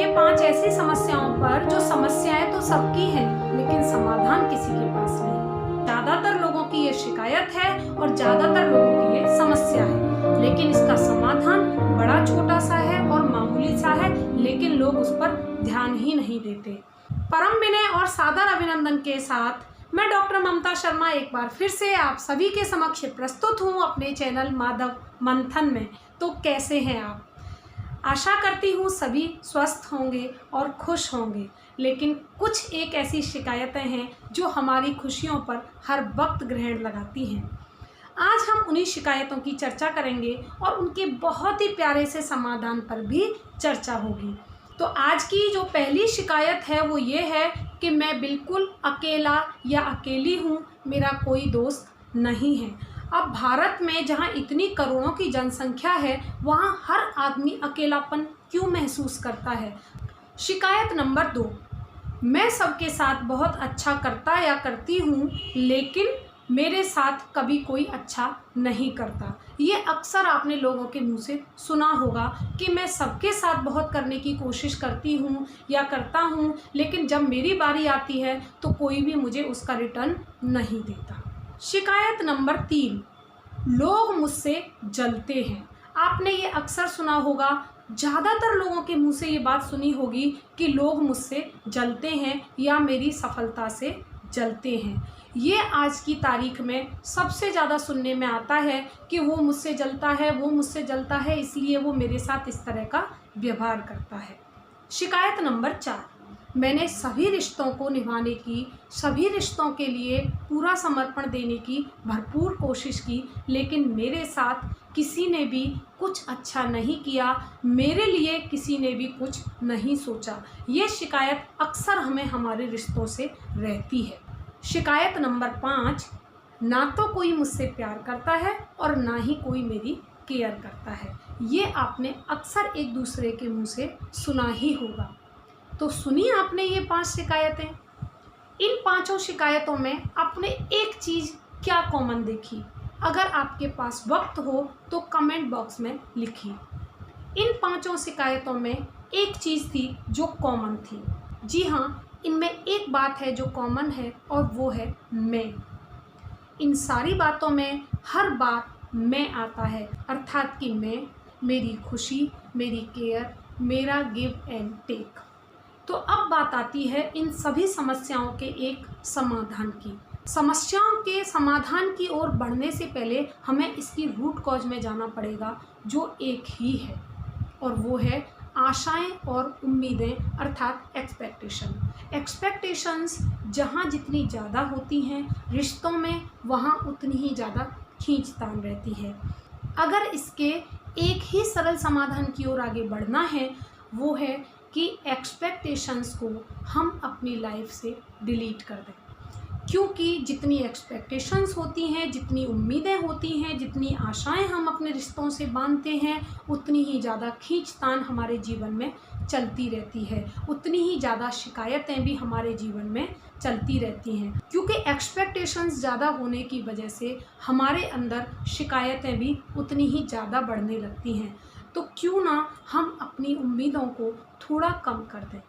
ये 5 ऐसी समस्याओं पर जो समस्याएं तो सबकी हैं, लेकिन समाधान किसी के पास नहीं। ज्यादातर लोगों की ये शिकायत है और ज्यादातर लोगों की ये समस्या है, लेकिन इसका समाधान बड़ा छोटा सा है और मामूली सा है, लेकिन लोग उस पर ध्यान ही नहीं देते। परम विनय और सादर अभिनंदन के साथ मैं डॉक्टर ममता शर्मा एक बार फिर से आप सभी के समक्ष प्रस्तुत हूँ अपने चैनल माधव मंथन में। तो कैसे हैं आप? आशा करती हूँ सभी स्वस्थ होंगे और खुश होंगे, लेकिन कुछ एक ऐसी शिकायतें हैं जो हमारी खुशियों पर हर वक्त ग्रहण लगाती हैं। आज हम उन्हीं शिकायतों की चर्चा करेंगे और उनके बहुत ही प्यारे से समाधान पर भी चर्चा होगी। तो आज की जो पहली शिकायत है वो ये है कि मैं बिल्कुल अकेला या अकेली हूँ, मेरा कोई दोस्त नहीं है। अब भारत में जहाँ इतनी करोड़ों की जनसंख्या है, वहाँ हर आदमी अकेलापन क्यों महसूस करता है? शिकायत नंबर 2, मैं सबके साथ बहुत अच्छा करता या करती हूँ, लेकिन मेरे साथ कभी कोई अच्छा नहीं करता। ये अक्सर आपने लोगों के मुंह से सुना होगा कि मैं सबके साथ बहुत करने की कोशिश करती हूँ या करता हूँ, लेकिन जब मेरी बारी आती है तो कोई भी मुझे उसका रिटर्न नहीं देता। शिकायत नंबर 3, लोग मुझसे जलते हैं। आपने ये अक्सर सुना होगा, ज़्यादातर लोगों के मुंह से ये बात सुनी होगी कि लोग मुझसे जलते हैं या मेरी सफलता से जलते हैं। ये आज की तारीख में सबसे ज़्यादा सुनने में आता है कि वो मुझसे जलता है, वो मुझसे जलता है, इसलिए वो मेरे साथ इस तरह का व्यवहार करता है। शिकायत नंबर 4, मैंने सभी रिश्तों को निभाने की, सभी रिश्तों के लिए पूरा समर्पण देने की भरपूर कोशिश की, लेकिन मेरे साथ किसी ने भी कुछ अच्छा नहीं किया, मेरे लिए किसी ने भी कुछ नहीं सोचा। ये शिकायत अक्सर हमें हमारे रिश्तों से रहती है। शिकायत नंबर 5, ना तो कोई मुझसे प्यार करता है और ना ही कोई मेरी केयर करता है। ये आपने अक्सर एक दूसरे के मुंह से सुना ही होगा। तो सुनी आपने ये 5 शिकायतें? इन 5 शिकायतों में आपने एक चीज़ क्या कॉमन देखी? अगर आपके पास वक्त हो तो कमेंट बॉक्स में लिखिए। इन 5 शिकायतों में एक चीज़ थी जो कॉमन थी। जी हाँ, इनमें एक बात है जो कॉमन है और वो है मैं। इन सारी बातों में हर बार मैं आता है, अर्थात कि मैं, मेरी खुशी, मेरी केयर, मेरा गिव एंड टेक। तो अब बात आती है इन सभी समस्याओं के एक समाधान की। समस्याओं के समाधान की ओर बढ़ने से पहले हमें इसकी रूट कॉज में जाना पड़ेगा, जो एक ही है, और वो है आशाएं और उम्मीदें, अर्थात एक्सपेक्टेशंस जहाँ जितनी ज़्यादा होती हैं रिश्तों में, वहाँ उतनी ही ज़्यादा खींचतान रहती है। अगर इसके एक ही सरल समाधान की ओर आगे बढ़ना है, वो है कि एक्सपेक्टेशंस को हम अपनी लाइफ से डिलीट कर दें, क्योंकि जितनी एक्सपेक्टेशंस होती हैं, जितनी उम्मीदें होती हैं, जितनी आशाएं हम अपने रिश्तों से बांधते हैं, उतनी ही ज़्यादा खींचतान हमारे जीवन में चलती रहती है, उतनी ही ज़्यादा शिकायतें भी हमारे जीवन में चलती रहती हैं। क्योंकि एक्सपेक्टेशंस ज़्यादा होने की वजह से हमारे अंदर शिकायतें भी उतनी ही ज़्यादा बढ़ने लगती हैं। तो क्यों ना हम अपनी उम्मीदों को थोड़ा कम कर दें।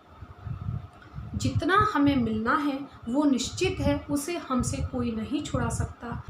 जितना हमें मिलना है वो निश्चित है, उसे हमसे कोई नहीं छुड़ा सकता,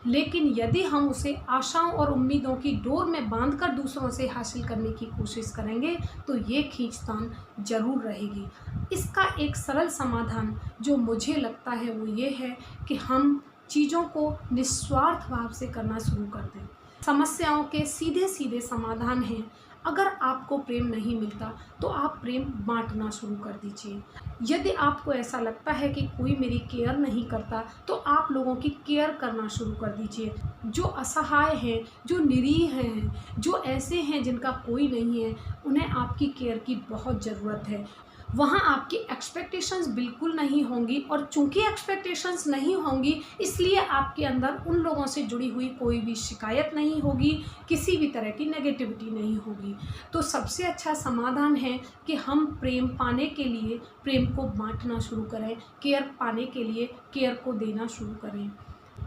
लेकिन यदि हम उसे आशाओं और उम्मीदों की डोर में बांधकर दूसरों से हासिल करने की कोशिश करेंगे तो ये खींचतान जरूर रहेगी। इसका एक सरल समाधान जो मुझे लगता है वो ये है कि हम चीज़ों को निस्वार्थ भाव से करना शुरू कर दें। समस्याओं के सीधे सीधे समाधान हैं। अगर आपको प्रेम नहीं मिलता तो आप प्रेम बांटना शुरू कर दीजिए। यदि आपको ऐसा लगता है कि कोई मेरी केयर नहीं करता तो आप लोगों की केयर करना शुरू कर दीजिए। जो असहाय हैं, जो निरीह हैं, जो ऐसे हैं जिनका कोई नहीं है, उन्हें आपकी केयर की बहुत ज़रूरत है। वहाँ आपकी एक्सपेक्टेशंस बिल्कुल नहीं होंगी, और चूंकि एक्सपेक्टेशंस नहीं होंगी इसलिए आपके अंदर उन लोगों से जुड़ी हुई कोई भी शिकायत नहीं होगी, किसी भी तरह की नेगेटिविटी नहीं होगी। तो सबसे अच्छा समाधान है कि हम प्रेम पाने के लिए प्रेम को बांटना शुरू करें, केयर पाने के लिए केयर को देना शुरू करें।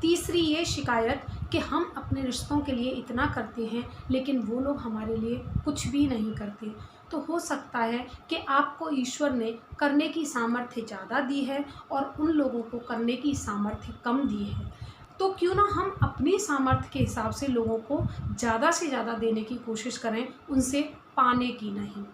तीसरी ये शिकायत कि हम अपने रिश्तों के लिए इतना करते हैं लेकिन वो लोग हमारे लिए कुछ भी नहीं करते। तो हो सकता है कि आपको ईश्वर ने करने की सामर्थ्य ज़्यादा दी है और उन लोगों को करने की सामर्थ्य कम दी है। तो क्यों ना हम अपनी सामर्थ्य के हिसाब से लोगों को ज़्यादा से ज़्यादा देने की कोशिश करें, उनसे पाने की नहीं।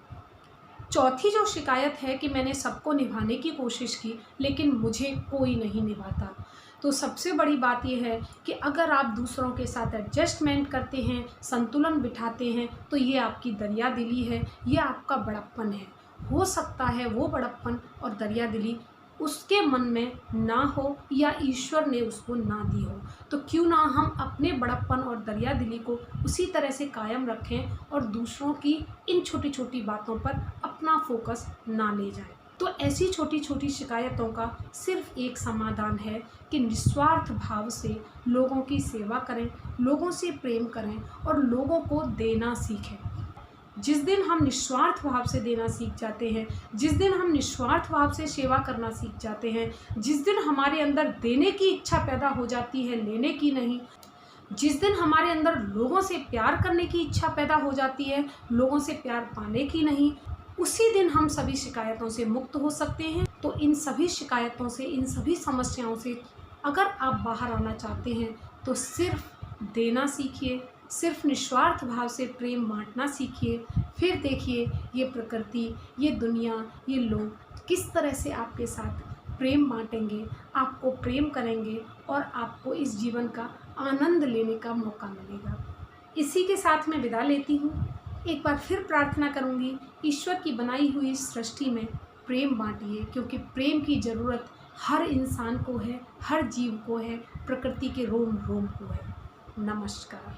चौथी जो शिकायत है कि मैंने सबको निभाने की कोशिश की लेकिन मुझे कोई नहीं निभाता। तो सबसे बड़ी बात यह है कि अगर आप दूसरों के साथ एडजस्टमेंट करते हैं, संतुलन बिठाते हैं, तो ये आपकी दरियादिली है, ये आपका बड़प्पन है। हो सकता है वो बड़प्पन और दरियादिली उसके मन में ना हो या ईश्वर ने उसको ना दी हो। तो क्यों ना हम अपने बड़प्पन और दरियादिली को उसी तरह से कायम रखें और दूसरों की इन छोटी छोटी बातों पर अपना फोकस ना ले जाएं। तो ऐसी छोटी छोटी शिकायतों का सिर्फ एक समाधान है कि निस्वार्थ भाव से लोगों की सेवा करें, लोगों से प्रेम करें और लोगों को देना सीखें। जिस दिन हम निस्वार्थ भाव से देना सीख जाते हैं, जिस दिन हम निस्वार्थ भाव से सेवा करना सीख जाते हैं, जिस दिन हमारे अंदर देने की इच्छा पैदा हो जाती है, लेने की नहीं, जिस दिन हमारे अंदर लोगों से प्यार करने की इच्छा पैदा हो जाती है, लोगों से प्यार पाने की नहीं, उसी दिन हम सभी शिकायतों से मुक्त हो सकते हैं। तो इन सभी शिकायतों से, इन सभी समस्याओं से अगर आप बाहर आना चाहते हैं तो सिर्फ देना सीखिए, सिर्फ निस्वार्थ भाव से प्रेम बांटना सीखिए। फिर देखिए ये प्रकृति, ये दुनिया, ये लोग किस तरह से आपके साथ प्रेम बांटेंगे, आपको प्रेम करेंगे और आपको इस जीवन का आनंद लेने का मौका मिलेगा। इसी के साथ मैं विदा लेती हूँ। एक बार फिर प्रार्थना करूँगी, ईश्वर की बनाई हुई सृष्टि में प्रेम बांटिए, क्योंकि प्रेम की ज़रूरत हर इंसान को है, हर जीव को है, प्रकृति के रोम रोम को है। नमस्कार।